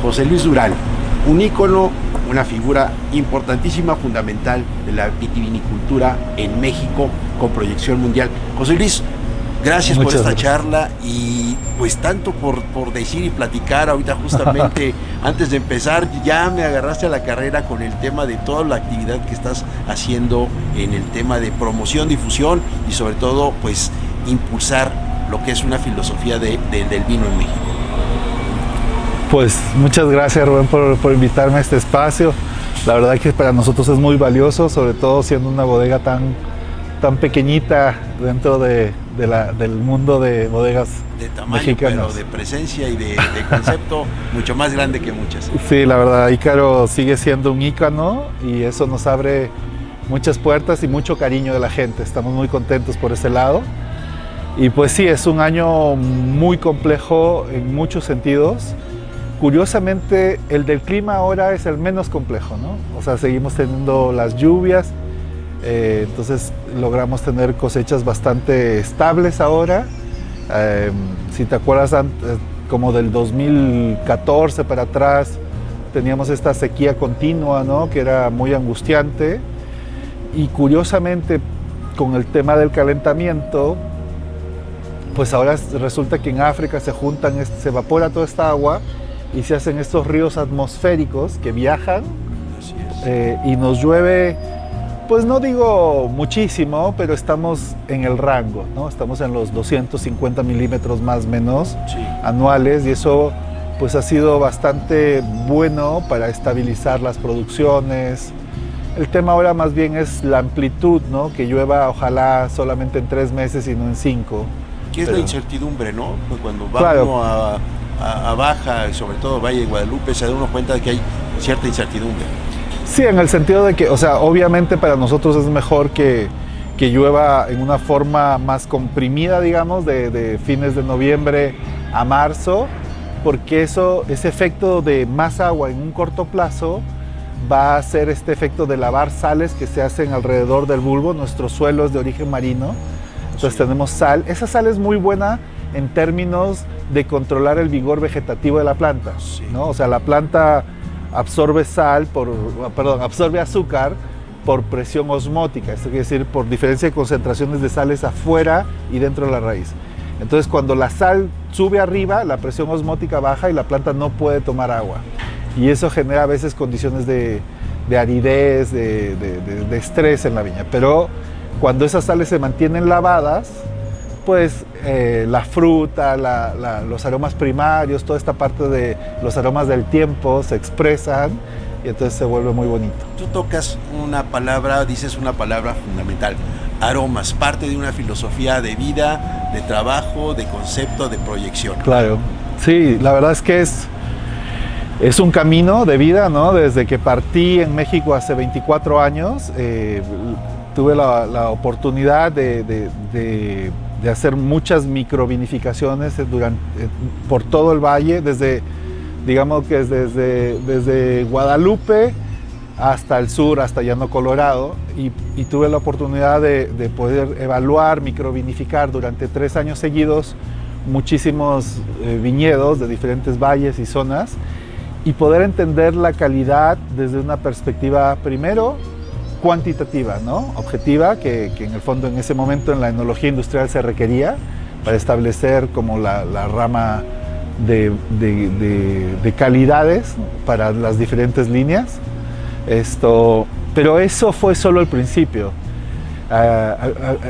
José Luis Durán, un ícono, una figura importantísima, fundamental de la vitivinicultura en México con proyección mundial. José Luis, gracias por esta charla y pues tanto por decir y platicar. Ahorita justamente antes de empezar ya me agarraste a la carrera con el tema de toda la actividad que estás haciendo en el tema de promoción, difusión y sobre todo pues impulsar lo que es una filosofía del vino en México. Pues muchas gracias, Rubén, por invitarme a este espacio. La verdad que para nosotros es muy valioso, sobre todo siendo una bodega tan pequeñita dentro del mundo de bodegas de tamaño, mexicanas. Pero de presencia y de concepto mucho más grande que muchas. Sí, la verdad, Ícaro sigue siendo un ícono y eso nos abre muchas puertas y mucho cariño de la gente. Estamos muy contentos por ese lado. Y pues sí, es un año muy complejo en muchos sentidos. Curiosamente, el del clima ahora es el menos complejo, ¿no? O sea, seguimos teniendo las lluvias, entonces logramos tener cosechas bastante estables ahora. Si te acuerdas, como del 2014 para atrás, teníamos esta sequía continua, ¿no? Que era muy angustiante. Y curiosamente, con el tema del calentamiento, pues ahora resulta que en África se evapora toda esta agua y se hacen estos ríos atmosféricos que viajan y nos llueve, pues no digo muchísimo, pero estamos en el rango, ¿no? Estamos en los 250 milímetros más o menos anuales y eso pues ha sido bastante bueno para estabilizar las producciones. El tema ahora más bien es la amplitud, ¿no? Que llueva ojalá solamente en 3 meses y no en 5. Que es la incertidumbre, ¿no? Pues cuando vamos a Baja, sobre todo Valle de Guadalupe, se da uno cuenta de que hay cierta incertidumbre. Sí, en el sentido de que, o sea, obviamente para nosotros es mejor que llueva en una forma más comprimida, digamos, de fines de noviembre a marzo, porque ese efecto de más agua en un corto plazo va a hacer este efecto de lavar sales que se hacen alrededor del bulbo. Nuestro suelo es de origen marino, entonces tenemos sal. Esa sal es muy buena en términos de controlar el vigor vegetativo de la planta, ¿no? O sea, la planta absorbe absorbe azúcar por presión osmótica, esto quiere decir por diferencia de concentraciones de sales afuera y dentro de la raíz. Entonces, cuando la sal sube arriba, la presión osmótica baja y la planta no puede tomar agua. Y eso genera a veces condiciones de aridez, de estrés en la viña. Pero cuando esas sales se mantienen lavadas, pues la fruta, los aromas primarios, toda esta parte de los aromas del tiempo se expresan y entonces se vuelve muy bonito. Tú tocas dices una palabra fundamental, aromas, parte de una filosofía de vida, de trabajo, de concepto, de proyección. Claro, sí, la verdad es que es un camino de vida, ¿no? Desde que partí en México hace 24 años, tuve la oportunidad de hacer muchas microvinificaciones por todo el valle, digamos que desde Guadalupe hasta el sur, hasta Llano Colorado, y tuve la oportunidad de poder evaluar, microvinificar durante 3 años seguidos muchísimos viñedos de diferentes valles y zonas y poder entender la calidad desde una perspectiva primero cuantitativa, ¿no? Objetiva, que en el fondo en ese momento en la enología industrial se requería para establecer como la rama de calidades para las diferentes líneas. Pero eso fue solo el principio.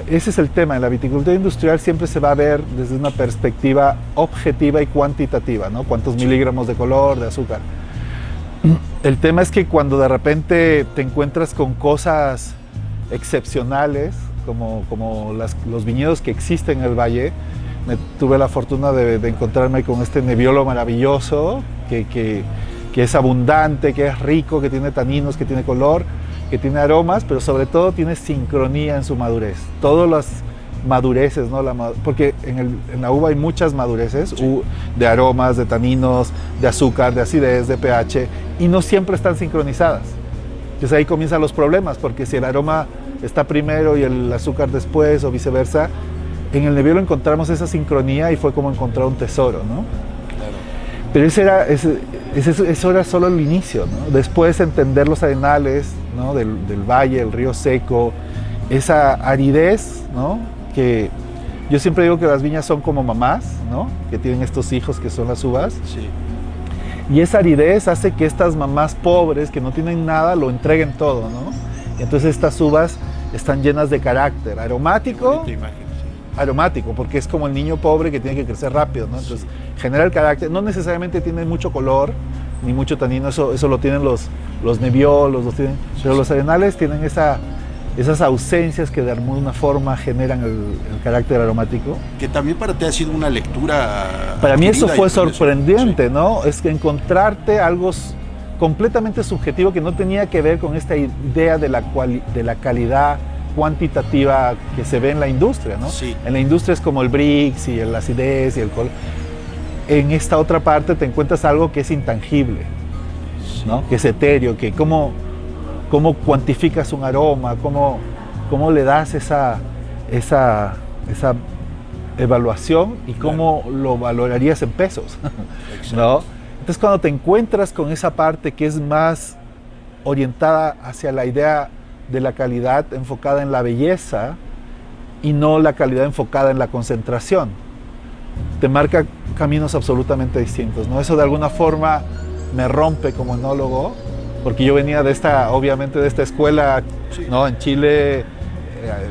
Ese es el tema. En la viticultura industrial siempre se va a ver desde una perspectiva objetiva y cuantitativa, ¿no? Cuántos miligramos de color, de azúcar. El tema es que cuando de repente te encuentras con cosas excepcionales, como los viñedos que existen en el valle, tuve la fortuna de encontrarme con este Nebbiolo maravilloso, que es abundante, que es rico, que tiene taninos, que tiene color, que tiene aromas, pero sobre todo tiene sincronía en su madurez. Todas las madureces, ¿no? Porque en la uva hay muchas madureces, de aromas, de taninos, de azúcar, de acidez, de pH, y no siempre están sincronizadas. Entonces ahí comienzan los problemas, porque si el aroma está primero y el azúcar después, o viceversa, en el Nebbiolo encontramos esa sincronía y fue como encontrar un tesoro, ¿no? Claro. Pero eso era solo el inicio, ¿no? Después entender los arenales, ¿no? del valle, el río seco, esa aridez, ¿no? Que yo siempre digo que las viñas son como mamás, ¿no? Que tienen estos hijos que son las uvas. Sí. Y esa aridez hace que estas mamás pobres que no tienen nada lo entreguen todo, ¿no? Y entonces estas uvas están llenas de carácter aromático. Aromático, porque es como el niño pobre que tiene que crecer rápido, ¿no? Entonces genera el carácter, no necesariamente tiene mucho color ni mucho tanino, eso lo tienen los Nebbiolo, pero los arenales tienen esas ausencias que de alguna forma generan el carácter aromático. Que también para ti ha sido una lectura. Para mí eso fue sorprendente, sí. ¿no? Es que encontrarte algo completamente subjetivo que no tenía que ver con esta idea de la calidad cuantitativa que se ve en la industria, ¿no? Sí. En la industria es como el Brix y la acidez y el color. En esta otra parte te encuentras algo que es intangible, sí. ¿No? Que es etéreo, que cómo cuantificas un aroma, cómo le das esa evaluación y cómo lo valorarías en pesos, ¿no? Entonces cuando te encuentras con esa parte que es más orientada hacia la idea de la calidad enfocada en la belleza y no la calidad enfocada en la concentración, te marca caminos absolutamente distintos, ¿no? Eso de alguna forma me rompe como enólogo, porque yo venía obviamente de esta escuela, sí. ¿No? En Chile,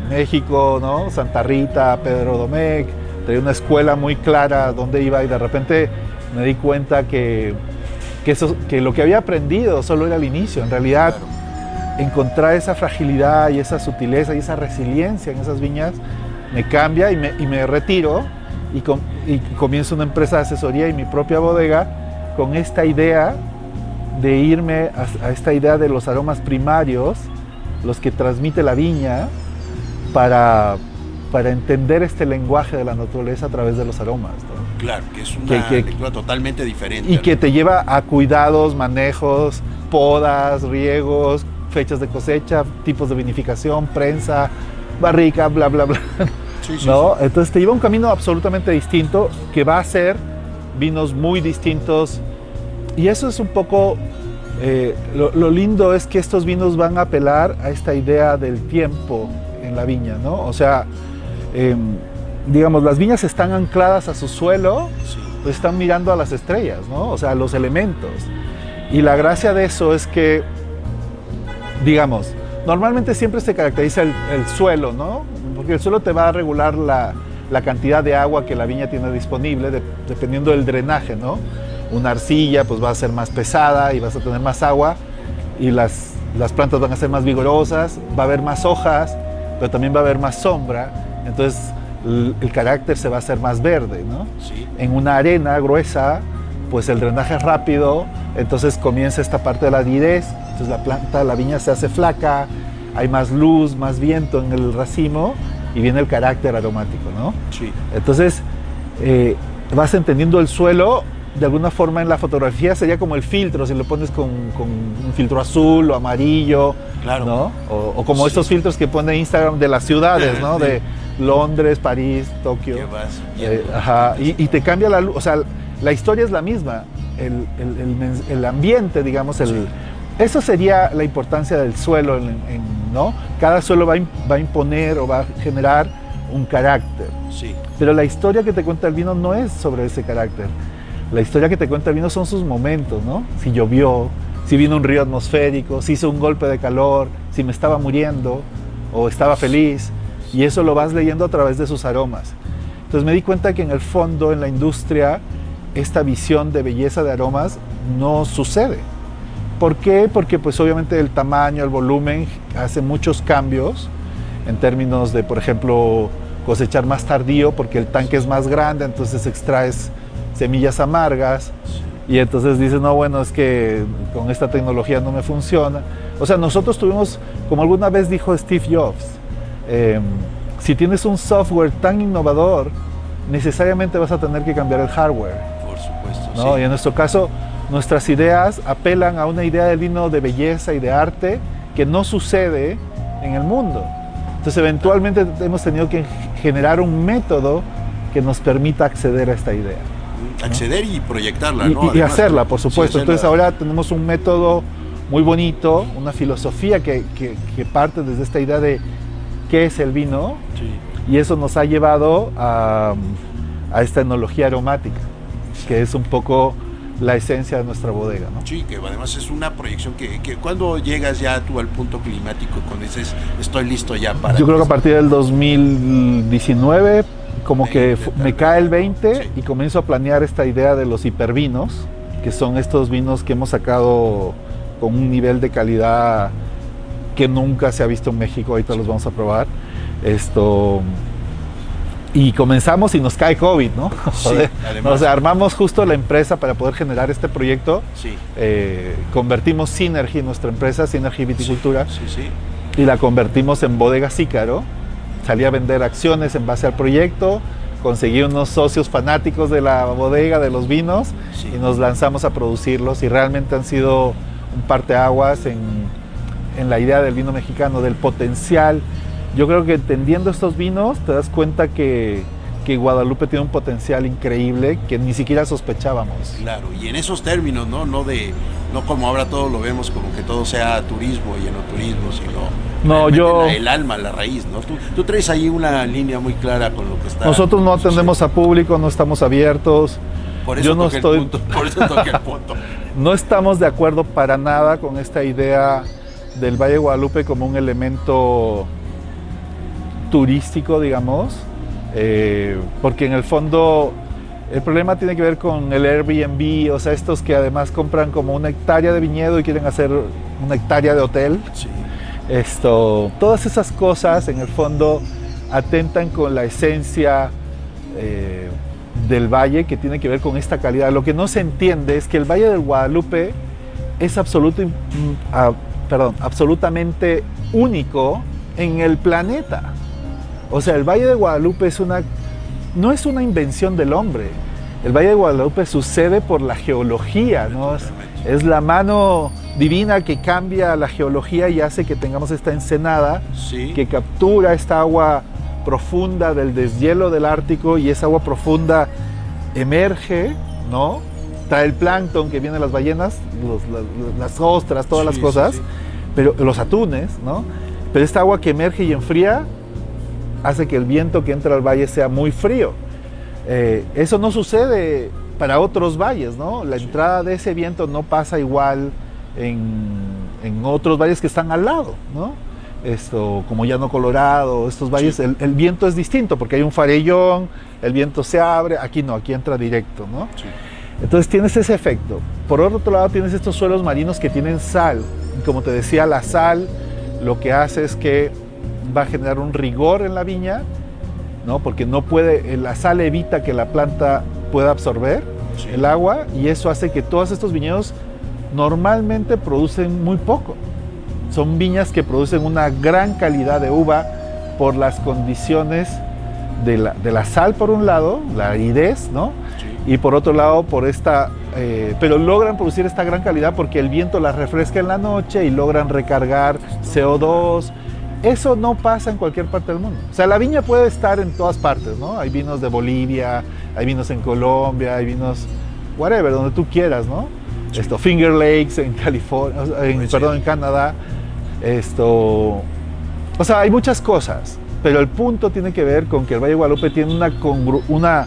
México, ¿no? Santa Rita, Pedro Domecq, tenía una escuela muy clara donde iba y de repente me di cuenta que lo que había aprendido solo era el inicio, en realidad. Claro. Encontrar esa fragilidad y esa sutileza y esa resiliencia en esas viñas me cambia y me retiro y comienzo una empresa de asesoría y mi propia bodega con esta idea de irme a esta idea de los aromas primarios, los que transmite la viña, para entender este lenguaje de la naturaleza a través de los aromas, ¿no? Claro, que es una lectura totalmente diferente. Y ¿no? que te lleva a cuidados, manejos, podas, riegos, fechas de cosecha, tipos de vinificación, prensa, barrica, bla, bla, bla. Sí, ¿no? Sí. Entonces te lleva un camino absolutamente distinto que va a ser vinos muy distintos. Y eso es un poco, lo lindo es que estos vinos van a apelar a esta idea del tiempo en la viña, ¿no? O sea, digamos, las viñas están ancladas a su suelo, sí. Pues están mirando a las estrellas, ¿no? O sea, los elementos. Y la gracia de eso es que, digamos, normalmente siempre se caracteriza el suelo, ¿no? Porque el suelo te va a regular la cantidad de agua que la viña tiene disponible dependiendo del drenaje, ¿no? Una arcilla pues va a ser más pesada y vas a tener más agua y las plantas van a ser más vigorosas, va a haber más hojas, pero también va a haber más sombra, entonces el carácter se va a hacer más verde, ¿no? Sí. En una arena gruesa, pues el drenaje es rápido, entonces comienza esta parte de la aridez, entonces la viña se hace flaca, hay más luz, más viento en el racimo y viene el carácter aromático, ¿no? Sí. Entonces vas entendiendo el suelo, de alguna forma en la fotografía sería como el filtro, si lo pones con un filtro azul o amarillo, claro. ¿No? O como sí. Estos filtros que pone Instagram de las ciudades, ¿no? Sí. De Londres, París, Tokio. Ajá, y te cambia la luz, o sea, la historia es la misma, el ambiente, digamos, sí. Eso sería la importancia del suelo, ¿no? Cada suelo va a imponer o va a generar un carácter. Sí. Pero la historia que te cuenta el vino no es sobre ese carácter. La historia que te cuenta el vino son sus momentos, ¿no? Si llovió, si vino un río atmosférico, si hizo un golpe de calor, si me estaba muriendo o estaba feliz. Y eso lo vas leyendo a través de sus aromas. Entonces me di cuenta que en el fondo, en la industria, esta visión de belleza de aromas no sucede. ¿Por qué? Porque pues obviamente el tamaño, el volumen hace muchos cambios en términos de, por ejemplo, cosechar más tardío porque el tanque es más grande, entonces extraes semillas amargas y entonces dices, no, bueno, es que con esta tecnología no me funciona. O sea, nosotros tuvimos, como alguna vez dijo Steve Jobs, si tienes un software tan innovador, necesariamente vas a tener que cambiar el hardware. Por supuesto, ¿no? Sí. Y en nuestro caso, nuestras ideas apelan a una idea del vino de belleza y de arte que no sucede en el mundo. Entonces, eventualmente hemos tenido que generar un método que nos permita acceder a esta idea. Acceder y proyectarla, y, ¿no? y hacerla, por supuesto. Sí, Entonces ahora tenemos un método muy bonito, una filosofía que parte desde esta idea de qué es el vino, y eso nos ha llevado a esta enología aromática, que es un poco la esencia de nuestra bodega, ¿no? Sí, que además es una proyección que cuando llegas ya tú al punto climático, cuando dices estoy listo ya para... Yo creo que a partir del 2019 como 20, que me cae el 20 sí. Y comienzo a planear esta idea de los hipervinos, que son estos vinos que hemos sacado con un nivel de calidad que nunca se ha visto en México. Ahorita los vamos a probar. Y comenzamos y nos cae COVID, ¿no? Sí, además. O sea, armamos justo la empresa para poder generar este proyecto. Sí. Convertimos Synergy, nuestra empresa, Synergy Viticultura, Sí. y la convertimos en Bodega Sícaro. Salí a vender acciones en base al proyecto, conseguí unos socios fanáticos de la bodega, de los vinos, Sí. y nos lanzamos a producirlos, y realmente han sido un parteaguas en la idea del vino mexicano, del potencial. Yo creo que entendiendo estos vinos te das cuenta que Guadalupe tiene un potencial increíble que ni siquiera sospechábamos. Claro, y en esos términos, ¿no? No como ahora todo lo vemos, como que todo sea turismo y enoturismo, sino el alma, la raíz, ¿no? Tú traes ahí una línea muy clara con lo que está... Nosotros no atendemos a público, no estamos abiertos. Por eso por eso toqué el punto. No estamos de acuerdo para nada con esta idea del Valle de Guadalupe como un elemento turístico, digamos, porque en el fondo el problema tiene que ver con el Airbnb, o sea, estos que además compran como una hectárea de viñedo y quieren hacer una hectárea de hotel. Sí. Todas esas cosas en el fondo atentan con la esencia del valle, que tiene que ver con esta calidad. Lo que no se entiende es que el Valle del Guadalupe es absolutamente único en el planeta. O sea, el Valle de Guadalupe no es una invención del hombre. El Valle de Guadalupe sucede por la geología, ¿no? Es la mano divina que cambia la geología y hace que tengamos esta ensenada, Sí. que captura esta agua profunda del deshielo del Ártico, y esa agua profunda emerge, ¿no? Trae el plancton que viene de las ballenas, las ostras, todas las cosas, Sí. pero los atunes, ¿no? Pero esta agua que emerge y enfría hace que el viento que entra al valle sea muy frío. Eso no sucede para otros valles, ¿no? La entrada de ese viento no pasa igual en otros valles que están al lado, ¿no? Como Llano Colorado, estos valles, Sí. el viento es distinto porque hay un farellón, el viento se abre, aquí no, aquí entra directo, ¿no? Sí. Entonces tienes ese efecto. Por otro lado tienes estos suelos marinos que tienen sal, y como te decía, la sal lo que hace es que va a generar un rigor en la viña, ¿no? Porque la sal evita que la planta pueda absorber Sí. el agua, y eso hace que todos estos viñedos normalmente producen muy poco. Son viñas que producen una gran calidad de uva por las condiciones de la sal, por un lado, la aridez, ¿no? Sí. Y por otro lado, pero logran producir esta gran calidad porque el viento las refresca en la noche y logran recargar CO2. Eso no pasa en cualquier parte del mundo. O sea, la viña puede estar en todas partes, ¿no? Hay vinos de Bolivia, hay vinos en Colombia, hay vinos, whatever, donde tú quieras, ¿no? Sí. Finger Lakes en California, en Canadá. O sea, hay muchas cosas, pero el punto tiene que ver con que el Valle de Guadalupe tiene una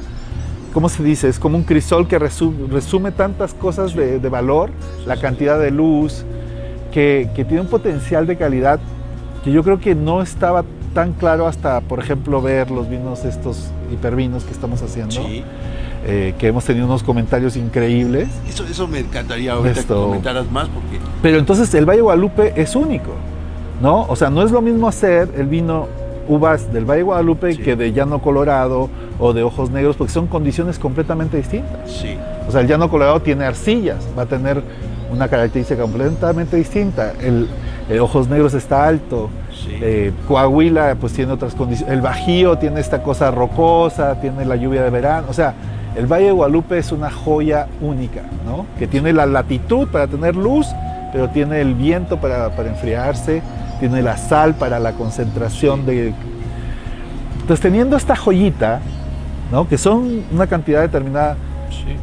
¿cómo se dice? Es como un crisol que resume tantas cosas de valor, la cantidad de luz, que tiene un potencial de calidad que yo creo que no estaba tan claro hasta, por ejemplo, ver los vinos, estos hipervinos que estamos haciendo, Sí. Que hemos tenido unos comentarios increíbles. Eso me encantaría ahorita que comentaras más, porque... Pero entonces el Valle de Guadalupe es único, ¿no? O sea, no es lo mismo hacer el vino uvas del Valle de Guadalupe Sí. que de Llano Colorado o de Ojos Negros, porque son condiciones completamente distintas. Sí. O sea, el Llano Colorado tiene arcillas, va a tener una característica completamente distinta. El Ojos Negros está alto. Sí. Coahuila pues tiene otras condiciones. El Bajío tiene esta cosa rocosa, tiene la lluvia de verano. O sea, el Valle de Guadalupe es una joya única, ¿no? Que tiene la latitud para tener luz, pero tiene el viento para enfriarse, tiene la sal para la concentración de... Entonces, teniendo esta joyita, ¿no? Que son una cantidad determinada, Sí.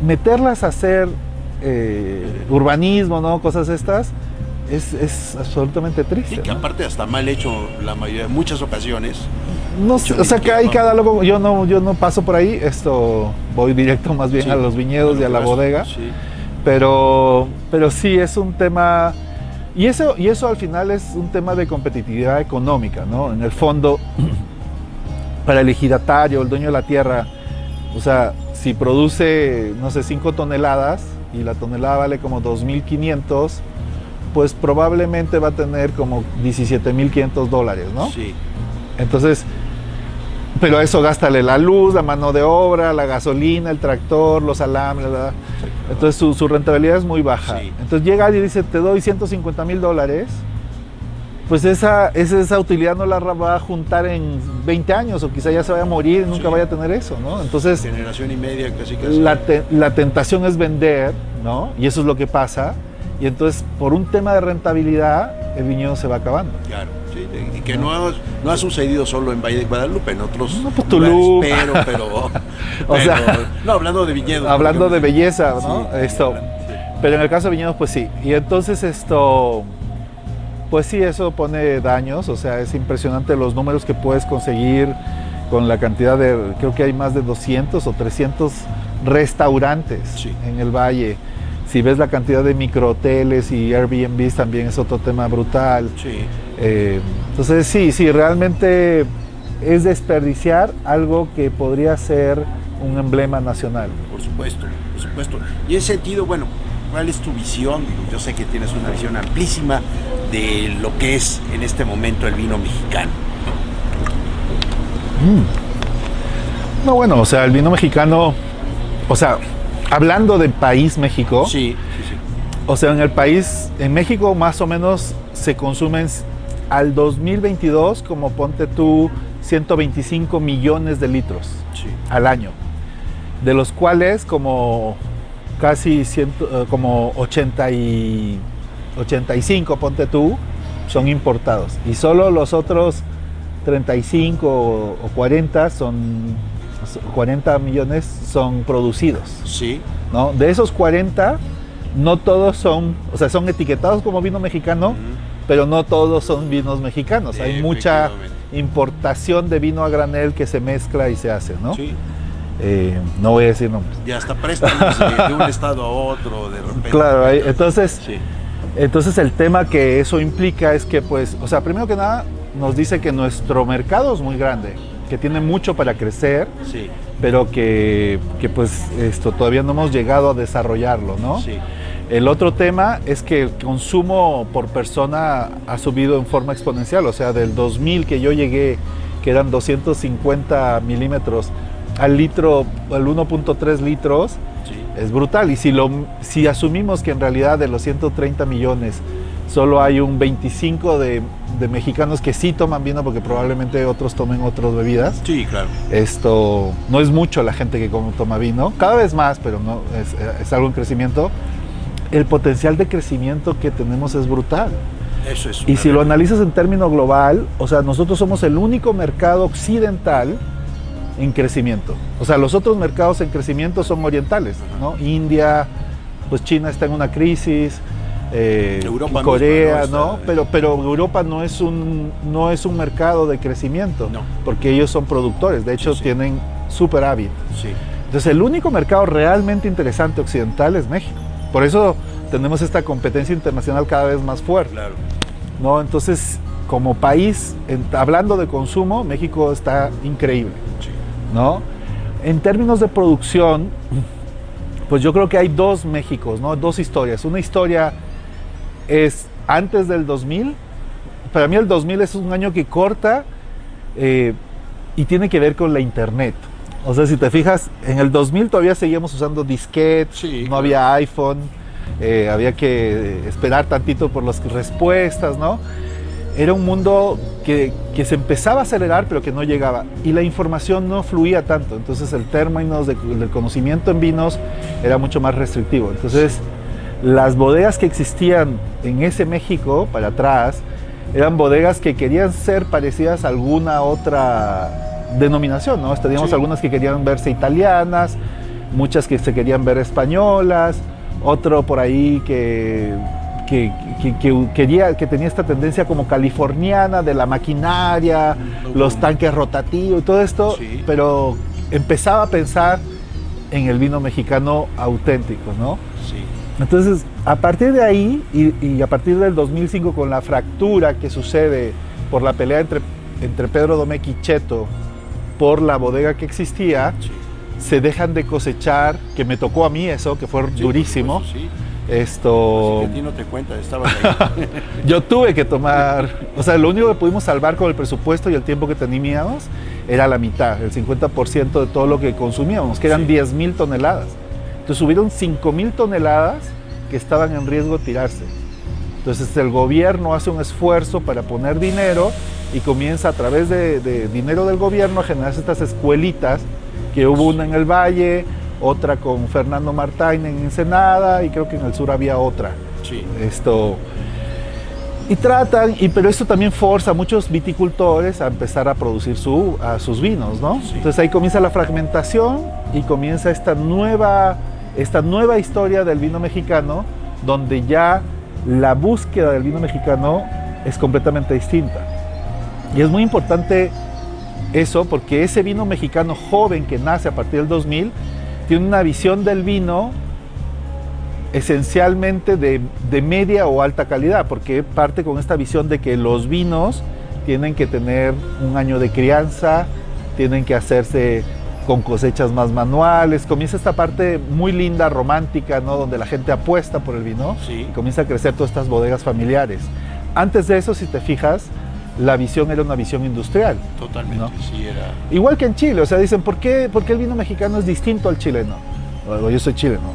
meterlas a hacer urbanismo, ¿no? Cosas estas, es absolutamente triste. Y que ¿no? aparte hasta mal hecho la mayoría, muchas ocasiones. No sé, o sea que hay cada loco, yo no paso por ahí, voy directo más bien Sí, a los viñedos y a la bodega, Sí. pero sí es un tema, y eso al final es un tema de competitividad económica, ¿no? En el fondo, para el ejidatario, el dueño de la tierra, o sea, si produce, no sé, 5 toneladas y la tonelada vale como 2.500, pues probablemente va a tener como $17.500, ¿no? Sí. Entonces, pero a eso gástale la luz, la mano de obra, la gasolina, el tractor, los alambres, ¿verdad? Entonces su rentabilidad es muy baja. Sí. Entonces llega alguien y dice, te doy $150,000, pues esa utilidad no la va a juntar en 20 años o quizá ya se vaya a morir y nunca Sí. vaya a tener eso, ¿no? Entonces Generación y media casi. la tentación es vender, ¿no? Y eso es lo que pasa. Y entonces por un tema de rentabilidad el viñedo se va acabando. Claro, sí, y que no ha sucedido solo en Valle de Guadalupe, en otros No, pues Tulum. lugares, pero O sea, no, hablando de viñedos. Hablando de belleza, ¿no? Sí, Sí. sí. Pero en el caso de viñedos, pues sí. Y entonces pues sí, eso pone daños. O sea, es impresionante los números que puedes conseguir con la cantidad creo que hay más de 200 o 300 restaurantes Sí. en el valle. Si ves la cantidad de microhoteles y Airbnbs, también es otro tema brutal. Sí. Entonces sí, realmente es desperdiciar algo que podría ser un emblema nacional. Por supuesto. Y en ese sentido, bueno, ¿cuál es tu visión? Yo sé que tienes una visión amplísima de lo que es en este momento el vino mexicano. No, bueno, o sea, el vino mexicano, o sea, hablando del país México, Sí. o sea, en México más o menos se consumen al 2022, como ponte tú, 125 millones de litros Sí. al año, de los cuales como casi como 85, ponte tú, son importados. Y solo los otros 35 o 40 millones son producidos, Sí. ¿no? De esos 40, no todos son, o sea, son etiquetados como vino mexicano, pero no todos son vinos mexicanos. Hay mucha importación de vino a granel que se mezcla y se hace, ¿no? Sí. No voy a decir nombres. Y hasta préstamos de un estado a otro, de repente. Claro, entonces Sí. el tema que eso implica es que, pues, o sea, primero que nada, nos dice que nuestro mercado es muy grande, que tiene mucho para crecer, Sí. pero que pues todavía no hemos llegado a desarrollarlo, ¿no? Sí. El otro tema es que el consumo por persona ha subido en forma exponencial, o sea, del 2000 que yo llegué, que eran 250 milímetros al litro, al 1.3 litros, Sí. es brutal. Y si asumimos que en realidad de los 130 millones solo hay un 25 de mexicanos que sí toman vino, porque probablemente otros tomen otras bebidas, Sí, claro. esto no es mucho la gente que toma vino, cada vez más, pero no es algo en crecimiento. El potencial de crecimiento que tenemos es brutal. Eso es. Y si lo analizas en términos global, o sea, nosotros somos el único mercado occidental en crecimiento. O sea, los otros mercados en crecimiento son orientales, ¿no? India, pues China está en una crisis, Europa Corea, no está, ¿no? Pero Europa no es un mercado de crecimiento, No. porque ellos son productores, de hecho Sí. tienen superávit. Sí. Entonces el único mercado realmente interesante occidental es México. Por eso tenemos esta competencia internacional cada vez más fuerte, Claro. ¿no? Entonces, como país, hablando de consumo, México está increíble, Sí. ¿no? En términos de producción, pues yo creo que hay dos Méxicos, ¿no? Dos historias. Una historia es antes del 2000. Para mí el 2000 es un año que corta y tiene que ver con la internet. O sea, si te fijas, en el 2000 todavía seguíamos usando disquetes, Sí, no claro. había iPhone, había que esperar tantito por las respuestas, ¿no? Era un mundo que se empezaba a acelerar, pero que no llegaba. Y la información no fluía tanto. Entonces el término del conocimiento en vinos era mucho más restrictivo. Entonces las bodegas que existían en ese México, para atrás, eran bodegas que querían ser parecidas a alguna otra denominación, ¿no? Teníamos Sí. algunas que querían verse italianas, muchas que se querían ver españolas, otro por ahí que tenía esta tendencia como californiana de la maquinaria, los tanques rotativos y todo esto, sí. Pero empezaba a pensar en el vino mexicano auténtico, ¿no? Sí. Entonces, a partir de ahí y a partir del 2005, con la fractura que sucede por la pelea entre Pedro Domecq y Cheto por la bodega que existía, sí. Se dejan de cosechar, que me tocó a mí eso, que fue sí, durísimo. Sí. Esto... Así que a ti no te cuentas, estabas ahí. Yo tuve que tomar, o sea, lo único que pudimos salvar con el presupuesto y el tiempo que teníamos era la mitad, el 50% de todo lo que consumíamos, que eran sí. 10,000 toneladas. Entonces hubieron 5,000 toneladas que estaban en riesgo de tirarse. Entonces el gobierno hace un esfuerzo para poner dinero y comienza a través de dinero del gobierno a generar estas escuelitas, que hubo una en el Valle, otra con Fernando Martín en Ensenada y creo que en el sur había otra. Sí. Y tratan, pero esto también forza a muchos viticultores a empezar a producir sus vinos, ¿no? Sí. Entonces ahí comienza la fragmentación y comienza esta nueva historia del vino mexicano, donde ya la búsqueda del vino mexicano es completamente distinta. Y es muy importante eso, porque ese vino mexicano joven que nace a partir del 2000 tiene una visión del vino esencialmente de media o alta calidad, porque parte con esta visión de que los vinos tienen que tener un año de crianza, tienen que hacerse con cosechas más manuales. Comienza esta parte muy linda, romántica, ¿no? Donde la gente apuesta por el vino, sí. Y comienza a crecer todas estas bodegas familiares. Antes de eso, si te fijas, la visión era una visión industrial. Totalmente, ¿no? Sí, era... Igual que en Chile, o sea, dicen, ¿por qué el vino mexicano es distinto al chileno? Bueno, yo soy chileno.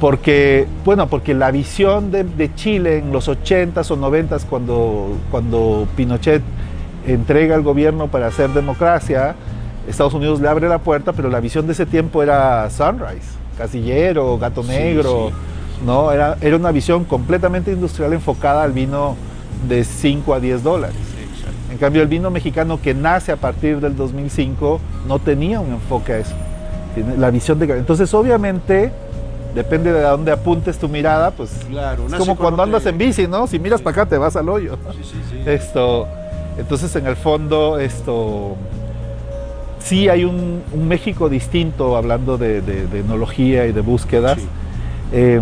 Porque la visión de Chile en los 80s o 90s, cuando Pinochet entrega el gobierno para hacer democracia, Estados Unidos le abre la puerta, pero la visión de ese tiempo era Sunrise, Casillero, Gato Negro, sí, sí. ¿No? Era una visión completamente industrial enfocada al vino de 5 a 10 dólares. En cambio, el vino mexicano que nace a partir del 2005 no tenía un enfoque a eso. Tiene la visión de... Entonces, obviamente, depende de dónde apuntes tu mirada, pues claro, es como cuando andas en bici, ¿no? Si miras para acá te vas al hoyo. Sí. Entonces, en el fondo, sí hay un México distinto, hablando de enología y de búsquedas. Sí.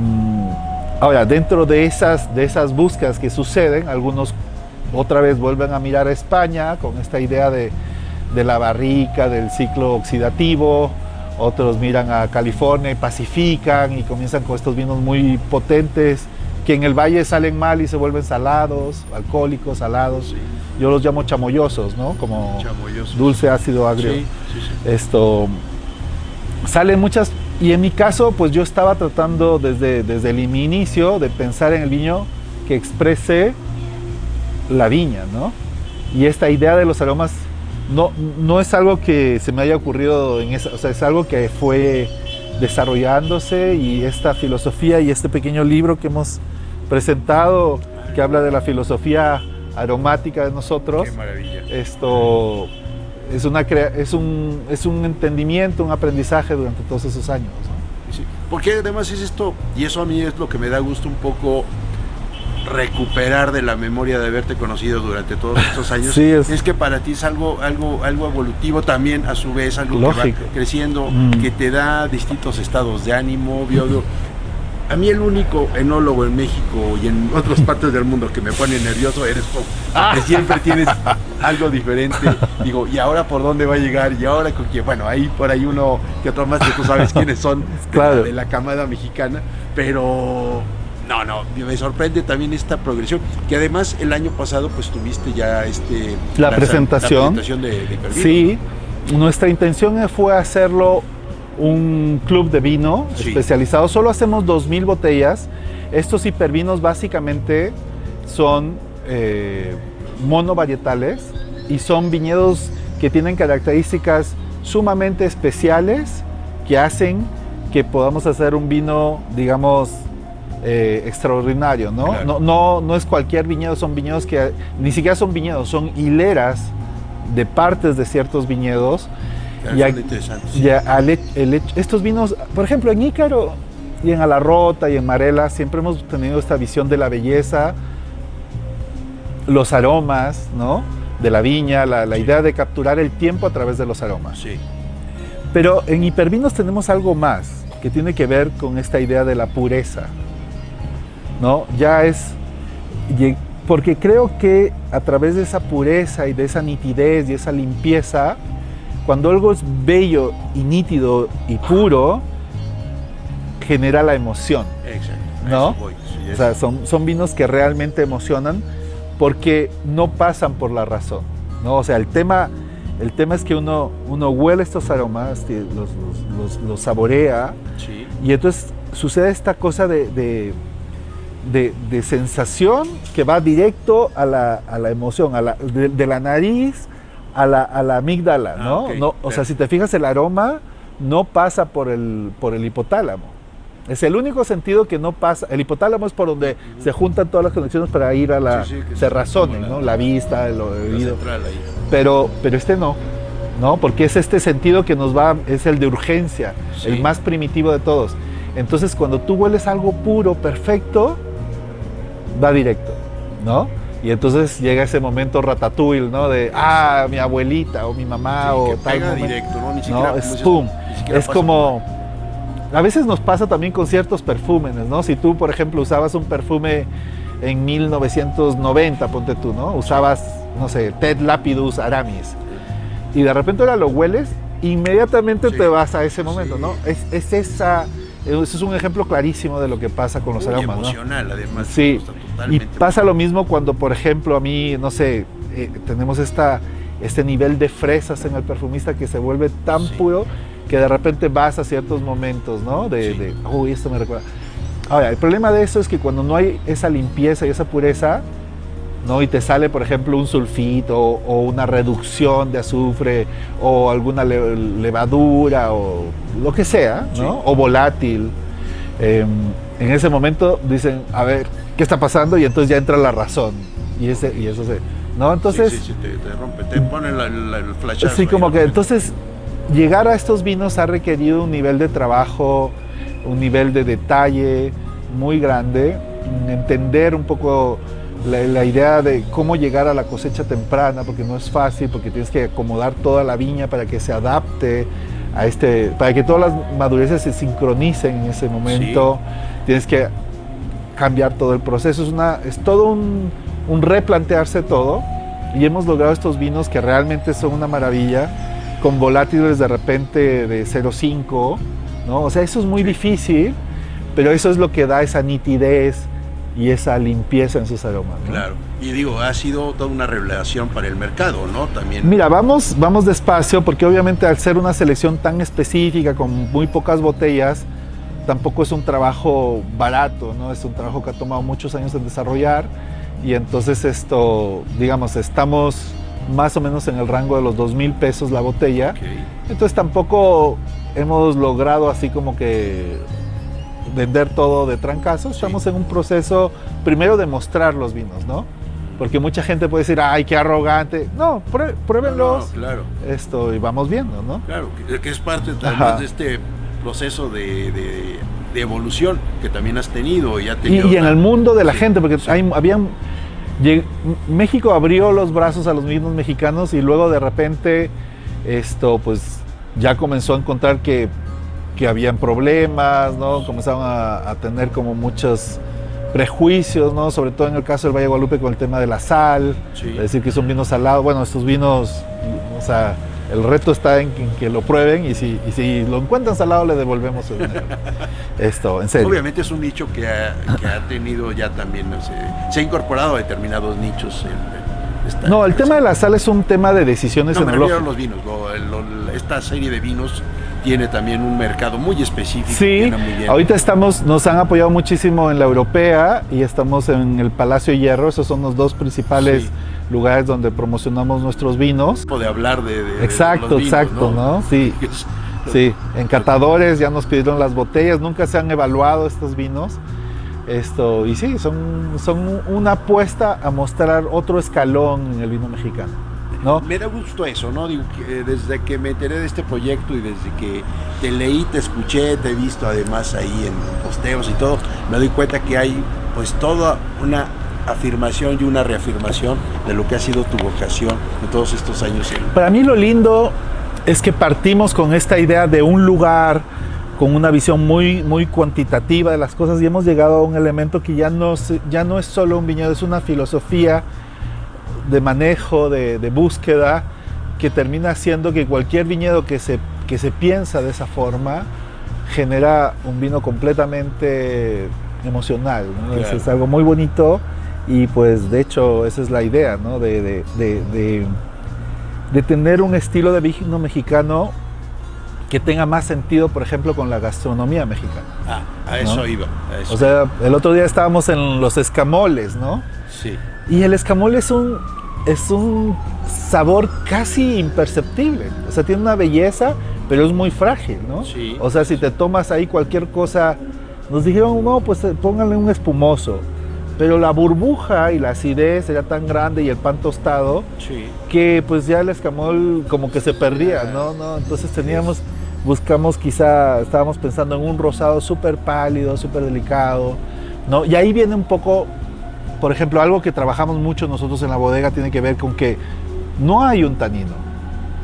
Ahora, dentro de esas búsquedas que suceden, algunos otra vez vuelven a mirar a España con esta idea de la barrica, del ciclo oxidativo. Otros miran a California y pacifican y comienzan con estos vinos muy potentes que en el valle salen mal y se vuelven salados, alcohólicos, salados. Sí. Yo los llamo chamoyosos, ¿no? Como chamoyosos. Dulce, ácido, agrio. Sí. Salen muchas... Y en mi caso, pues yo estaba tratando desde mi inicio de pensar en el vino que exprese la viña, ¿no? Y esta idea de los aromas no es algo que se me haya ocurrido o sea, es algo que fue desarrollándose, y esta filosofía y este pequeño libro que hemos presentado, que habla de la filosofía aromática de nosotros. Qué maravilla. Es un entendimiento, un aprendizaje durante todos esos años, ¿no? Sí, porque además es esto, y eso a mí es lo que me da gusto un poco recuperar de la memoria de haberte conocido durante todos estos años. Sí, es que para ti es algo evolutivo también, a su vez, algo lógico, que va creciendo, que te da distintos estados de ánimo. A mí el único enólogo en México y en otras partes del mundo que me pone nervioso eres tú, porque siempre tienes algo diferente. Digo, ¿y ahora por dónde va a llegar? Y ahora con quién. Bueno, ahí por ahí uno que otro más, que tú sabes quiénes son, claro, de la camada mexicana, pero no, me sorprende también esta progresión, que además el año pasado pues tuviste ya la presentación de Hipervino. Sí, nuestra intención fue hacerlo un club de vino especializado. Solo hacemos 2,000 botellas. Estos hipervinos básicamente son monovarietales y son viñedos que tienen características sumamente especiales que hacen que podamos hacer un vino, digamos, extraordinario, ¿no? Claro. No es cualquier viñedo, son viñedos que ni siquiera son viñedos, son hileras de partes de ciertos viñedos. Son interesantes. Estos vinos, por ejemplo, en Ícaro y en Alarrota y en Marela, siempre hemos tenido esta visión de la belleza, los aromas, ¿no? De la viña, la idea de capturar el tiempo a través de los aromas. Sí. Pero en Hipervinos tenemos algo más que tiene que ver con esta idea de la pureza, ¿no? Porque creo que a través de esa pureza y de esa nitidez y esa limpieza, cuando algo es bello y nítido y puro, genera la emoción. Exacto. ¿No? Sí, o sea, son vinos que realmente emocionan porque no pasan por la razón, ¿no? O sea, el tema es que uno huele estos aromas, los saborea, sí. Y entonces sucede esta cosa de sensación que va directo a la emoción, de la nariz a la amígdala, ¿no? Okay. No, o sea, si te fijas, el aroma no pasa por el hipotálamo. Es el único sentido que no pasa. El hipotálamo es por donde se juntan todas las conexiones para ir a la cerrazón, ¿no? La vista, el oído. Pero este no, porque es este sentido que es el de urgencia, el más primitivo de todos. Entonces, cuando tú hueles algo puro, perfecto, va directo, ¿no? Y entonces llega ese momento ratatouille, ¿no? De, mi abuelita o mi mamá o tal momento. Directo, ¿no? Ni siquiera, ¿no? Es pum. Es como... A veces nos pasa también con ciertos perfumes, ¿no? Si tú, por ejemplo, usabas un perfume en 1990, ponte tú, ¿no? Usabas, no sé, Ted Lapidus Aramis. Y de repente ahora lo hueles, inmediatamente te vas a ese momento, ¿no? Ese es un ejemplo clarísimo de lo que pasa con los aromas, ¿no? Emocional, además. Sí, y pasa lo mismo cuando, por ejemplo, a mí, no sé, tenemos este nivel de fresas en el perfumista que se vuelve tan puro que de repente vas a ciertos momentos, ¿no? Uy, esto me recuerda. Ahora, el problema de eso es que cuando no hay esa limpieza y esa pureza, ¿no? Y te sale, por ejemplo, un sulfito o una reducción de azufre o alguna levadura o lo que sea, ¿no? O volátil. En ese momento dicen, a ver, ¿qué está pasando? Y entonces ya entra la razón. Y eso ¿no? Entonces... Sí, te rompe, te ponen el flashazo. Sí, como que entonces... Llegar a estos vinos ha requerido un nivel de trabajo, un nivel de detalle muy grande, entender un poco la idea de cómo llegar a la cosecha temprana, porque no es fácil, porque tienes que acomodar toda la viña para que se adapte para que todas las madureces se sincronicen en ese momento. Sí. Tienes que cambiar todo el proceso, es todo un replantearse todo, y hemos logrado estos vinos que realmente son una maravilla, con volátiles de repente de 0,5, ¿no? O sea, eso es muy difícil, pero eso es lo que da esa nitidez y esa limpieza en sus aromas, ¿no? Claro, y digo, ha sido toda una revelación para el mercado, ¿no? También. Mira, vamos despacio, porque obviamente al ser una selección tan específica, con muy pocas botellas, tampoco es un trabajo barato, ¿no? Es un trabajo que ha tomado muchos años en desarrollar, y entonces digamos, estamos más o menos en el rango de los 2,000 pesos la botella. Okay. Entonces tampoco hemos logrado así como que vender todo de trancazo. Estamos en un proceso primero de mostrar los vinos, ¿no? Porque mucha gente puede decir, ay, qué arrogante. No, pruébenlos. No, claro. Y vamos viendo, ¿no? Claro, que es parte además de este proceso de evolución que también has tenido y ha tenido. Y en el mundo de la gente, porque México abrió los brazos a los vinos mexicanos y luego de repente pues ya comenzó a encontrar que habían problemas, ¿no? Comenzaron a tener como muchos prejuicios, ¿no? Sobre todo en el caso del Valle de Guadalupe con el tema de la sal, es decir, que son vinos salados. Bueno, estos vinos, o sea, el reto está en que lo prueben y si lo encuentran salado le devolvemos el dinero. En serio. Obviamente es un nicho que ha tenido ya también, se ha incorporado a determinados nichos. El tema de la sal es un tema de decisiones enológicas. Los vinos, esta serie de vinos tiene también un mercado muy específico. Sí, muy bien. Ahorita nos han apoyado muchísimo en la europea y estamos en el Palacio Hierro. Esos son los dos principales lugares donde promocionamos nuestros vinos. De hablar de exacto, los vinos, exacto, ¿no? Sí, sí. En catadores ya nos pidieron las botellas, nunca se han evaluado estos vinos. Y sí, son una apuesta a mostrar otro escalón en el vino mexicano. ¿no? Me da gusto eso, ¿no? Digo, que desde que me enteré de este proyecto y desde que te leí, te escuché, te he visto además ahí en posteos y todo, me doy cuenta que hay pues toda una afirmación y una reafirmación de lo que ha sido tu vocación en todos estos años. Para mí lo lindo es que partimos con esta idea de un lugar con una visión muy, muy cuantitativa de las cosas y hemos llegado a un elemento que ya no es solo un viñedo, es una filosofía de manejo, de búsqueda, que termina haciendo que cualquier viñedo que se piensa de esa forma genera un vino completamente emocional, ¿no? Claro. Es algo muy bonito y pues de hecho esa es la idea, ¿no? de tener un estilo de vino mexicano que tenga más sentido, por ejemplo, con la gastronomía mexicana. A eso ¿no? iba. A eso. O sea, el otro día estábamos en los escamoles, ¿no? Sí. Y el escamole es un sabor casi imperceptible. O sea, tiene una belleza, pero es muy frágil, ¿no? Sí. O sea, si te tomas ahí cualquier cosa, nos dijeron, no, pues pónganle un espumoso. Pero la burbuja y la acidez era tan grande y el pan tostado, Sí. que pues ya el escamol como que se perdía, ¿no? Entonces buscamos quizá, estábamos pensando en un rosado súper pálido, súper delicado, ¿no? Y ahí viene un poco, por ejemplo, algo que trabajamos mucho nosotros en la bodega tiene que ver con que no hay un tanino,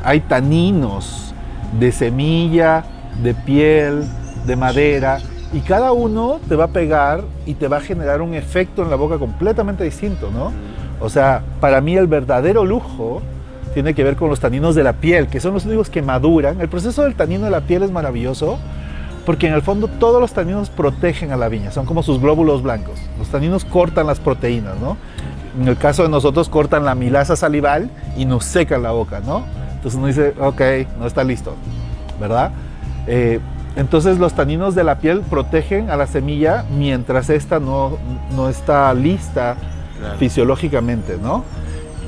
hay taninos de semilla, de piel, de madera, y cada uno te va a pegar y te va a generar un efecto en la boca completamente distinto, ¿no? O sea, para mí el verdadero lujo tiene que ver con los taninos de la piel, que son los únicos que maduran. El proceso del tanino de la piel es maravilloso porque en el fondo todos los taninos protegen a la viña, son como sus glóbulos blancos. Los taninos cortan las proteínas, ¿no? En el caso de nosotros cortan la amilasa salival y nos secan la boca, ¿no? Entonces uno dice, ok, no está listo, ¿verdad? Entonces los taninos de la piel protegen a la semilla mientras esta no está lista, claro, fisiológicamente, ¿no?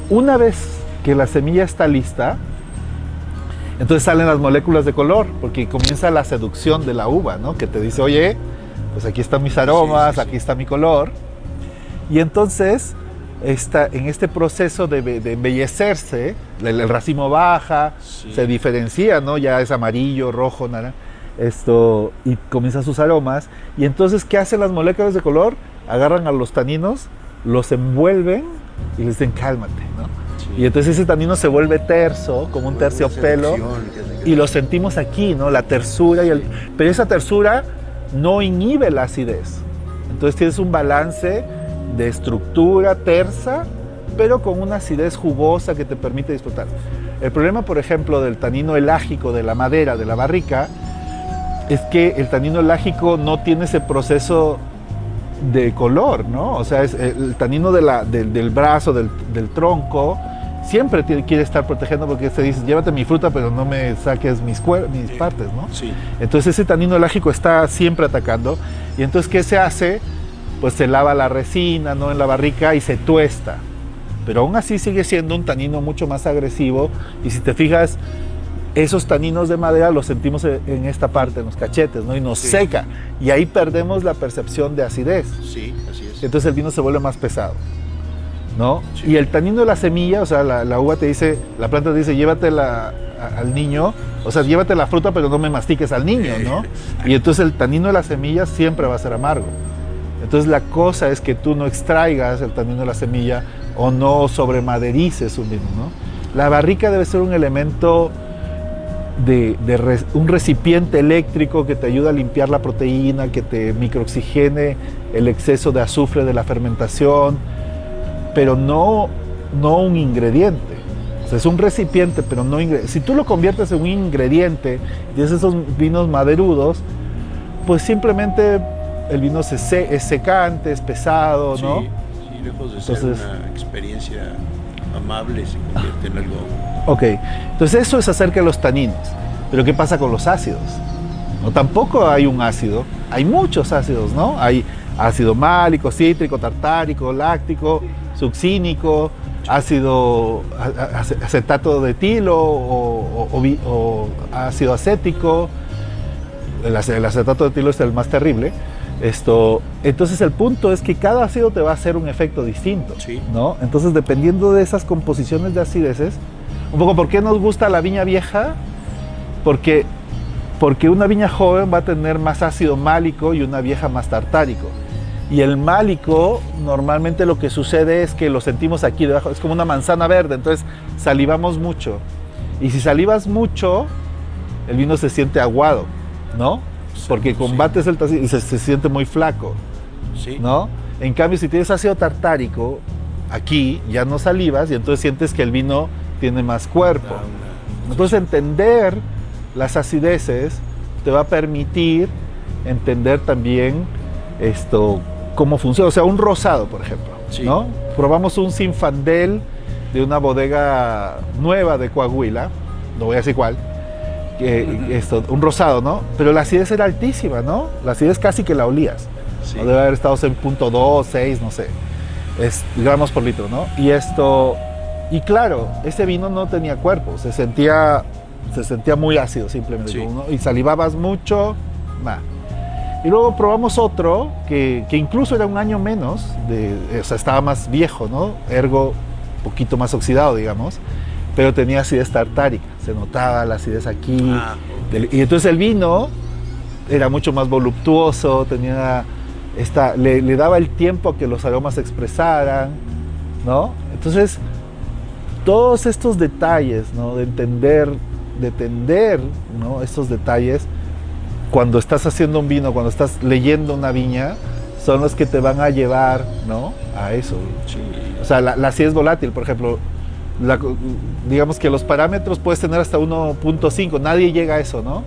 Una vez que la semilla está lista, entonces salen las moléculas de color, porque comienza la seducción de la uva, ¿no? Que te dice, oye, pues aquí están mis aromas, sí. Aquí está mi color. Y entonces, en este proceso de embellecerse, el racimo baja, sí, se diferencia, ¿no? Ya es amarillo, rojo, naranja, y comienzan sus aromas. Y entonces, ¿qué hacen las moléculas de color? Agarran a los taninos, los envuelven y les dicen, cálmate, ¿no? Sí. Y entonces ese tanino se vuelve terso, como un terciopelo, y lo sentimos aquí, ¿no? La tersura, pero esa tersura no inhibe la acidez. Entonces tienes un balance de estructura tersa, pero con una acidez jugosa que te permite disfrutar. El problema, por ejemplo, del tanino elágico de la madera, de la barrica, es que el tanino elágico no tiene ese proceso de color, ¿no? O sea, el tanino del brazo, del tronco, siempre quiere estar protegiendo porque se dice, llévate mi fruta, pero no me saques mis partes, ¿no? Sí. Entonces ese tanino elágico está siempre atacando. Y entonces, ¿qué se hace? Pues se lava la resina, ¿no? En la barrica y se tuesta. Pero aún así sigue siendo un tanino mucho más agresivo. Y si te fijas, esos taninos de madera los sentimos en esta parte, en los cachetes, ¿no? Y nos seca. Y ahí perdemos la percepción de acidez. Sí, así es. Entonces el vino se vuelve más pesado, ¿no? Sí. Y el tanino de la semilla, o sea, la uva te dice, la planta te dice, llévatela al niño, o sea, llévate la fruta, pero no me mastiques al niño, ¿no? Y entonces el tanino de la semilla siempre va a ser amargo. Entonces la cosa es que tú no extraigas el tanino de la semilla o no sobremaderices un vino, ¿no? La barrica debe ser un elemento un recipiente eléctrico que te ayuda a limpiar la proteína, que te microoxigene el exceso de azufre de la fermentación, pero no un ingrediente. O sea, es un recipiente, pero no ingrediente. Si tú lo conviertes en un ingrediente y tienes esos vinos maderudos, pues simplemente el vino es secante, es pesado, ¿no? Sí, lejos de ser una experiencia amable, se convierte en algo... Ok, entonces eso es acerca de los taninos. Pero ¿qué pasa con los ácidos? No, tampoco hay un ácido, hay muchos ácidos, ¿no? Hay ácido málico, cítrico, tartárico, láctico, succínico, ácido acetato de etilo o ácido acético. El acetato de etilo es el más terrible. Entonces el punto es que cada ácido te va a hacer un efecto distinto, sí, ¿no? Entonces, dependiendo de esas composiciones de acideces, Un poco, ¿por qué nos gusta la viña vieja? Porque una viña joven va a tener más ácido málico y una vieja más tartárico. Y el málico, normalmente lo que sucede es que lo sentimos aquí debajo, es como una manzana verde, entonces salivamos mucho. Y si salivas mucho, el vino se siente aguado, ¿no? Porque combates el ácido y se siente muy flaco, ¿no? En cambio, si tienes ácido tartárico, aquí ya no salivas y entonces sientes que el vino tiene más cuerpo. Entonces entender las acideces te va a permitir entender también cómo funciona. O sea, un rosado, por ejemplo, ¿no? Probamos un Zinfandel de una bodega nueva de Coahuila, no voy a decir cuál, un rosado, ¿no? Pero la acidez era altísima, ¿no? La acidez casi que la olías. ¿No? Debe haber estado en 0.2, 6, no sé, gramos por litro, ¿no? Y claro, ese vino no tenía cuerpo, se sentía muy ácido simplemente, ¿no? Y salivabas mucho, nah. Y luego probamos otro que incluso era un año menos, o sea, estaba más viejo, ¿no? Ergo, un poquito más oxidado, digamos, pero tenía acidez tartárica, se notaba la acidez aquí. Y entonces el vino era mucho más voluptuoso, le daba el tiempo a que los aromas se expresaran, ¿no? Entonces, todos estos detalles, ¿no? De entender, ¿no? Estos detalles, cuando estás haciendo un vino, cuando estás leyendo una viña, son los que te van a llevar, ¿no? A eso. Sí. O sea, la acidez volátil, por ejemplo, digamos que los parámetros puedes tener hasta 1.5, nadie llega a eso, ¿no?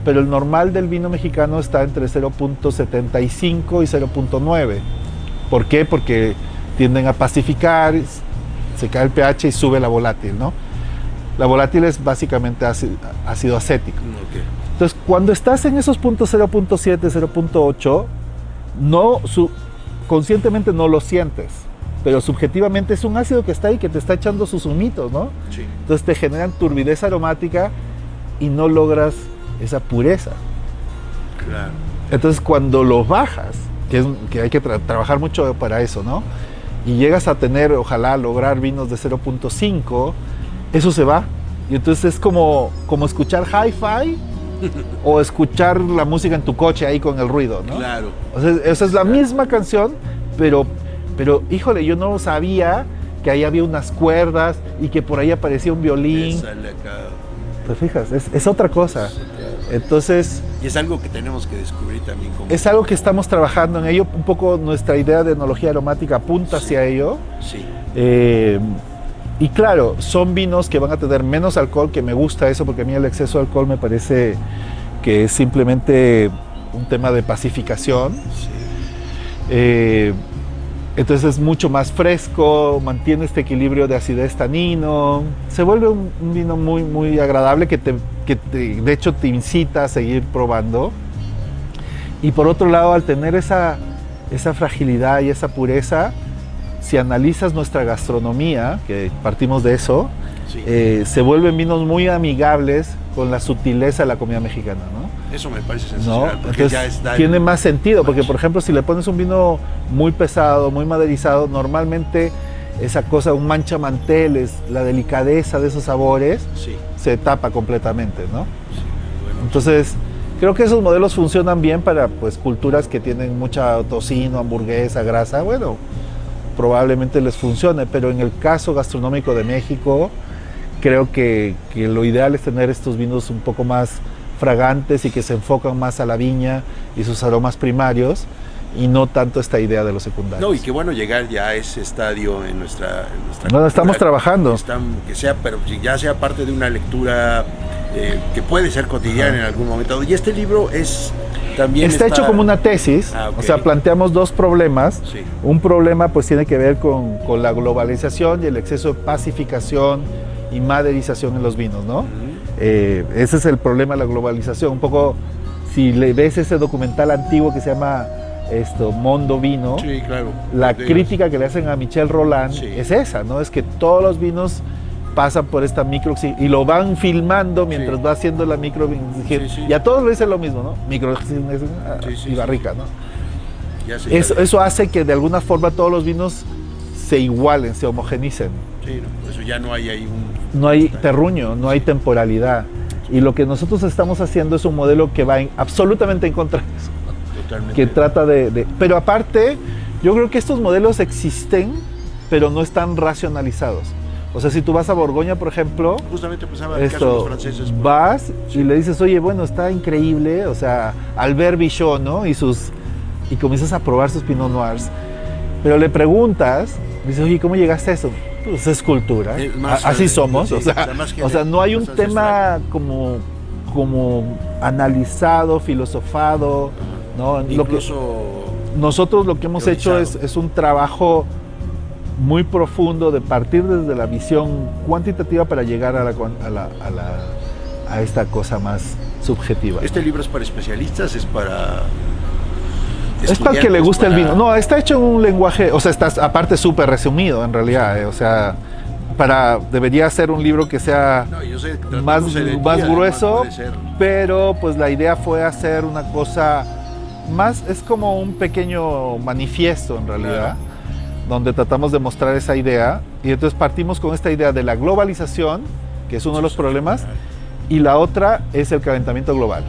Pero el normal del vino mexicano está entre 0.75 y 0.9. ¿Por qué? Porque tienden a pacificar, se cae el pH y sube la volátil, ¿no? La volátil es básicamente ácido acético. Okay. Entonces, cuando estás en esos puntos 0.7, 0.8, conscientemente no lo sientes, pero subjetivamente es un ácido que está ahí, que te está echando sus humitos, ¿no? Sí. Entonces te generan turbidez aromática y no logras esa pureza. Claro. Entonces, cuando lo bajas, que hay que trabajar mucho para eso, ¿no? Y llegas a tener, ojalá, lograr vinos de 0.5, eso se va. Y entonces es como escuchar hi-fi o escuchar la música en tu coche ahí con el ruido, ¿no? Claro. O sea, esa es la misma canción, pero híjole, yo no sabía que ahí había unas cuerdas y que por ahí aparecía un violín. Sale acá. ¿Te fijas? Es otra cosa. Sí, claro. Entonces... Y es algo que tenemos que descubrir también. Es algo que estamos trabajando en ello. Un poco nuestra idea de enología aromática apunta hacia ello. Sí. Y claro, son vinos que van a tener menos alcohol, que me gusta eso, porque a mí el exceso de alcohol me parece que es simplemente un tema de pacificación. Sí. Entonces es mucho más fresco, mantiene este equilibrio de acidez tanino, se vuelve un vino muy, muy agradable que de hecho te incita a seguir probando. Y por otro lado, al tener esa fragilidad y esa pureza, si analizas nuestra gastronomía, que partimos de eso, sí, se vuelven vinos muy amigables con la sutileza de la comida mexicana, ¿no? Eso me parece sensacional, ¿no? Entonces, tiene más sentido, porque por ejemplo, si le pones un vino muy pesado, muy maderizado, normalmente esa cosa, un manchamanteles, la delicadeza de esos sabores, sí, se tapa completamente, ¿no? Sí, bueno. Entonces, creo que esos modelos funcionan bien para pues culturas que tienen mucha tocino, hamburguesa, grasa, bueno, probablemente les funcione, pero en el caso gastronómico de México, creo que lo ideal es tener estos vinos un poco más fragantes y que se enfocan más a la viña y sus aromas primarios y no tanto esta idea de los secundarios. No, y qué bueno llegar ya a ese estadio en nuestra bueno, estamos trabajando. Que sea, pero ya sea parte de una lectura que puede ser cotidiana en algún momento. Y este libro también está hecho como una tesis, okay. O sea, planteamos dos problemas. Sí. Un problema pues tiene que ver con la globalización y el exceso de pacificación y maderización en los vinos, ¿no? Ese es el problema de la globalización. Un poco, si le ves ese documental antiguo que se llama Mondo Vino, sí, claro, la crítica que le hacen a Michel Roland, sí, es esa, ¿no? Es que todos los vinos pasan por esta micro y lo van filmando mientras sí, va haciendo la micro, sí, sí, y a todos le dicen lo mismo, ¿no? Micro y barrica, ¿no? Eso hace que de alguna forma todos los vinos se igualen, se homogenicen. Sí, no, por eso ya no hay ahí un... No hay terruño, no hay temporalidad. Y lo que nosotros estamos haciendo es un modelo que va absolutamente en contra de eso. Totalmente. Que trata de... Pero aparte, yo creo que estos modelos existen, pero no están racionalizados. O sea, si tú vas a Borgoña, por ejemplo, justamente pensaba en el caso de los franceses. Vas y le dices, oye, bueno, está increíble, o sea, Albert Bichot, ¿no? Y comienzas a probar sus Pinot Noirs. Pero le preguntas, dices, oye, ¿cómo llegaste a eso? Pues es cultura, así somos. Sí, o sea, no hay un tema como analizado, filosofado, ¿no? Nosotros lo que hemos hecho es un trabajo muy profundo de partir desde la visión cuantitativa para llegar a esta cosa más subjetiva. ¿Este libro es para especialistas? ¿Es para...? Es para el que le guste el vino. No, está hecho en un lenguaje, o sea, está aparte súper resumido en realidad, o sea, debería ser un libro que sea más grueso, pero pues la idea fue hacer una cosa más, es como un pequeño manifiesto en realidad, donde tratamos de mostrar esa idea, y entonces partimos con esta idea de la globalización, que es uno de los problemas, y la otra es el calentamiento global.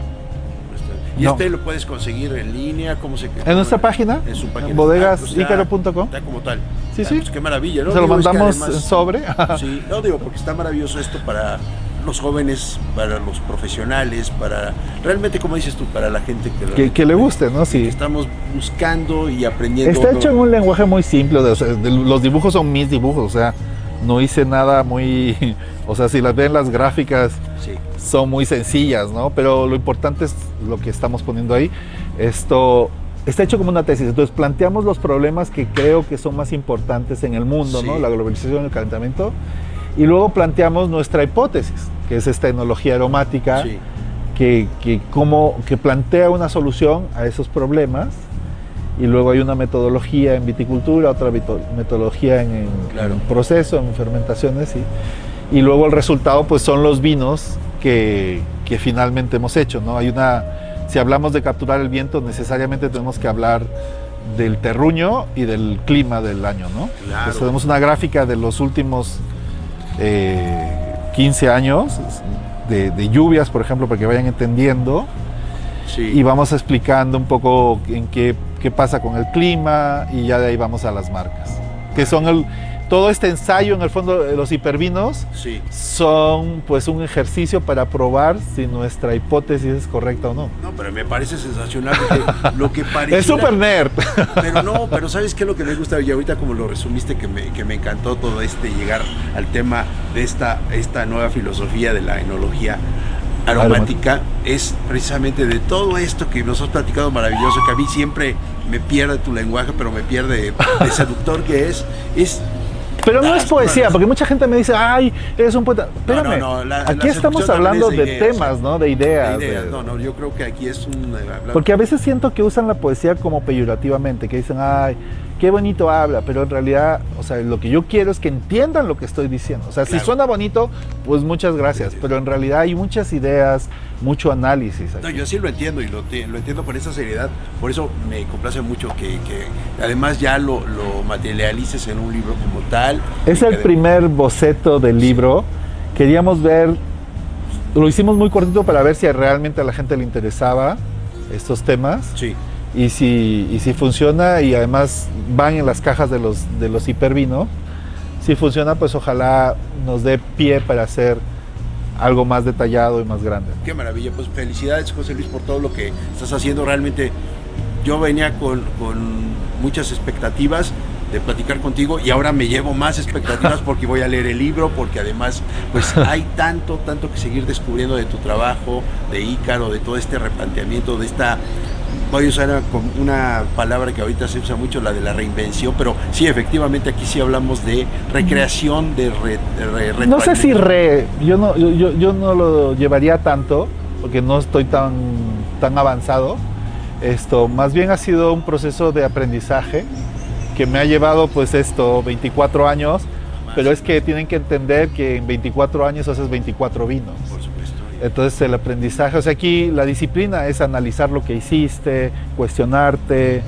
¿Y este lo puedes conseguir en línea? ¿Cómo se En nuestra página, en su página, bodegasicaro.com. Está como tal. Sí, sí. Pues qué maravilla, ¿no? Se lo mandamos en sobre. Sí, no digo, porque está maravilloso esto para los jóvenes, para los profesionales, para realmente, como dices tú, para la gente que le guste, ¿no? Sí. Estamos buscando y aprendiendo. Está hecho en un lenguaje muy simple, los dibujos son mis dibujos, o sea, no hice nada muy, o sea, si las ven las gráficas, son muy sencillas, ¿no? Pero lo importante es lo que estamos poniendo ahí. Esto está hecho como una tesis, entonces planteamos los problemas que creo que son más importantes en el mundo, ¿no? La globalización, el calentamiento, y luego planteamos nuestra hipótesis, que es esta enología aromática, que plantea una solución a esos problemas, y luego hay una metodología en viticultura, otra metodología en proceso, en fermentaciones, y luego el resultado pues son los vinos que finalmente hemos hecho, ¿no? Si hablamos de capturar el viento, necesariamente tenemos que hablar del terruño y del clima del año, ¿no? Entonces tenemos una gráfica de los últimos 15 años de lluvias, por ejemplo, para que vayan entendiendo, y vamos explicando un poco en qué pasa con el clima, y ya de ahí vamos a las marcas, que son todo este ensayo, en el fondo, de los hipervinos, son pues un ejercicio para probar si nuestra hipótesis es correcta o no. No, pero me parece sensacional lo que parece. Es súper nerd. Pero ¿sabes qué es lo que me gusta? Y ahorita como lo resumiste, que me encantó todo llegar al tema de esta nueva filosofía de la enología aromática, es precisamente de todo esto que nos has platicado maravilloso, que a mí siempre me pierde tu lenguaje, pero me pierde de seductor que es pero no es poesía, porque mucha gente me dice, ay, eres un poeta. Espérame, aquí estamos hablando de temas, ¿no? De ideas. No, yo creo que aquí es porque a veces siento que usan la poesía como peyorativamente, que dicen, ay, qué bonito habla, pero en realidad, o sea, lo que yo quiero es que entiendan lo que estoy diciendo. O sea, si suena bonito, pues muchas gracias, pero en realidad hay muchas ideas, mucho análisis. No, yo sí lo entiendo, y lo entiendo con esa seriedad. Por eso me complace mucho que además ya lo materialices en un libro como tal. Es el primer boceto del libro. Queríamos ver, lo hicimos muy cortito para ver si realmente a la gente le interesaba estos temas. Sí. Y si funciona, y además van en las cajas de los hipervino, si funciona, pues ojalá nos dé pie para hacer algo más detallado y más grande. Qué maravilla, pues felicidades, José Luis, por todo lo que estás haciendo. Realmente yo venía con muchas expectativas de platicar contigo, y ahora me llevo más expectativas porque voy a leer el libro, porque además pues hay tanto que seguir descubriendo de tu trabajo, de Ícaro, de todo este replanteamiento, de esta... Voy a usar una palabra que ahorita se usa mucho, la de la reinvención, pero sí, efectivamente aquí sí hablamos de recreación, de no sé si yo no lo llevaría tanto, porque no estoy tan avanzado. Más bien ha sido un proceso de aprendizaje que me ha llevado 24 años, pero es que tienen que entender que en 24 años haces 24 vinos. Por supuesto. Entonces el aprendizaje, o sea, aquí la disciplina es analizar lo que hiciste, cuestionarte,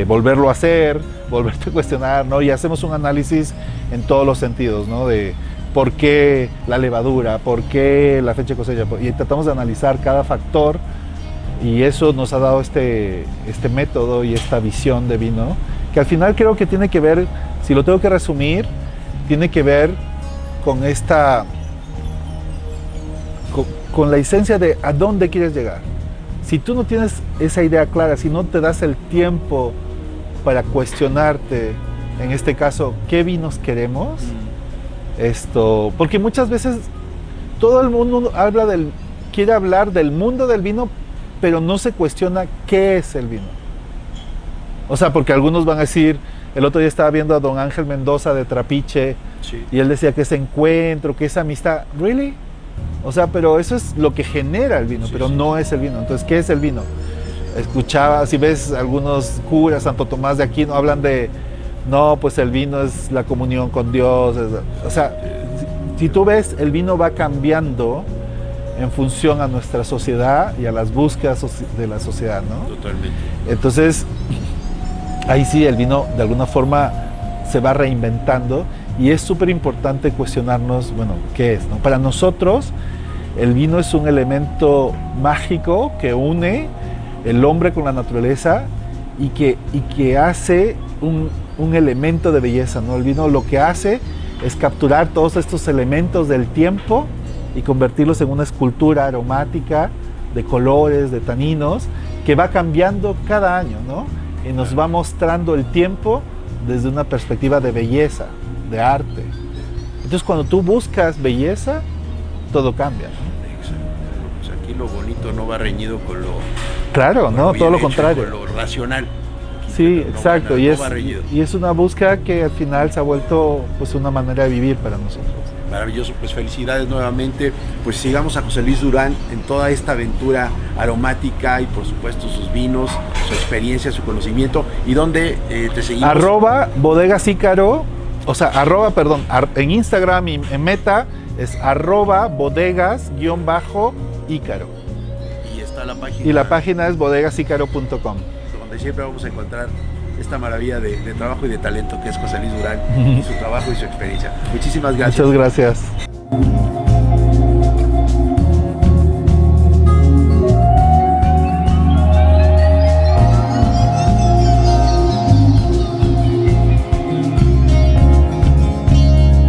volverlo a hacer, volverte a cuestionar, ¿no? Y hacemos un análisis en todos los sentidos, ¿no? De por qué la levadura, por qué la fecha de cosecha, y tratamos de analizar cada factor, y eso nos ha dado este método y esta visión de vino, que al final creo que tiene que ver, si lo tengo que resumir, tiene que ver con con la esencia de a dónde quieres llegar. Si tú no tienes esa idea clara, si no te das el tiempo para cuestionarte, en este caso, qué vinos queremos, porque muchas veces todo el mundo quiere hablar del mundo del vino, pero no se cuestiona qué es el vino. O sea, porque algunos van a decir, el otro día estaba viendo a don Ángel Mendoza de Trapiche, sí, y él decía que ese encuentro, que esa amistad, ¿really? O sea, pero eso es lo que genera el vino, sí, pero sí, no es el vino. Entonces, ¿qué es el vino? Escuchaba, si ves algunos curas, Santo Tomás de Aquino, hablan de, no, pues el vino es la comunión con Dios. O sea, si tú ves, el vino va cambiando en función a nuestra sociedad y a las búsquedas de la sociedad, ¿no? Totalmente. Entonces, ahí sí, el vino de alguna forma se va reinventando y es súper importante cuestionarnos, bueno, ¿qué es, no? Para nosotros, el vino es un elemento mágico que une el hombre con la naturaleza y que hace un elemento de belleza, ¿no? El vino lo que hace es capturar todos estos elementos del tiempo y convertirlos en una escultura aromática de colores, de taninos, que va cambiando cada año, ¿no? Y nos va mostrando el tiempo desde una perspectiva de belleza, de arte. Entonces, cuando tú buscas belleza, todo cambia, ¿no? Exacto. Pues aquí lo bonito no va reñido con lo... Claro, no, todo lo contrario. Con lo racional. Sí, no exacto. Y es una búsqueda que al final se ha vuelto pues una manera de vivir para nosotros. Maravilloso, pues felicidades nuevamente, pues sigamos a José Luis Durán en toda esta aventura aromática y por supuesto sus vinos, su experiencia, su conocimiento. ¿Y dónde te seguimos? @bodegasícaro, o sea, en Instagram y en Meta es @bodegas_ícaro. Y está la página. Y la página es bodegasícaro.com. Donde siempre vamos a encontrar esta maravilla de trabajo y de talento que es José Luis Durán y su trabajo y su experiencia. Muchísimas gracias. Muchas gracias.